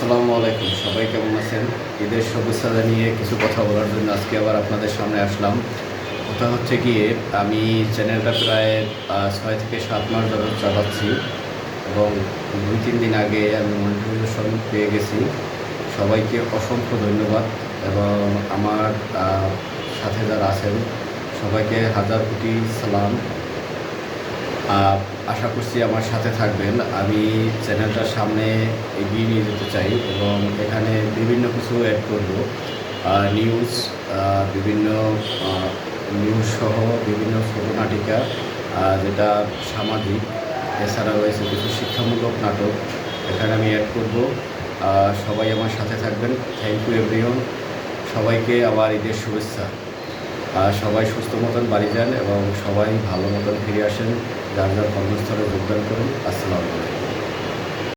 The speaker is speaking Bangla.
আসসালামু আলাইকুম, সবাই কেমন আছেন? ঈদের শুভেচ্ছা জানিয়ে কিছু কথা বলার জন্য আজকে আবার আপনাদের সামনে আসলাম। কথা হচ্ছে গিয়ে আমি চ্যানেলটা প্রায় 6 থেকে 7 মাস যাবত চালাচ্ছি এবং 2-3 দিন আগে আমি মনিটাইজেশন পেয়ে গেছি। সবাইকে অসংখ্য ধন্যবাদ এবং আমার সাথে যারা আছেন সবাইকে হাজার কোটি সালাম। আশা করছি আমার সাথে থাকবেন। আমি চ্যানেলটার সামনে এগিয়ে নিয়ে যেতে চাই এবং এখানে বিভিন্ন কিছু অ্যাড করব, নিউজ, বিভিন্ন নিউজ সহ বিভিন্ন ছোটো নাটিকা, যেটা সামাজিক। এছাড়া রয়েছে কিছু শিক্ষামূলক নাটক, এখানে আমি অ্যাড করব। সবাই আমার সাথে থাকবেন। Thank you everyone. সবাইকে আবার ঈদের শুভেচ্ছা। সবাই সুস্থ মতন বাড়ি যান এবং সবাই ভালো মতন ফিরে আসেন, যার যার কর্মস্থলে যোগদান করুন। আসসালামু আলাইকুম।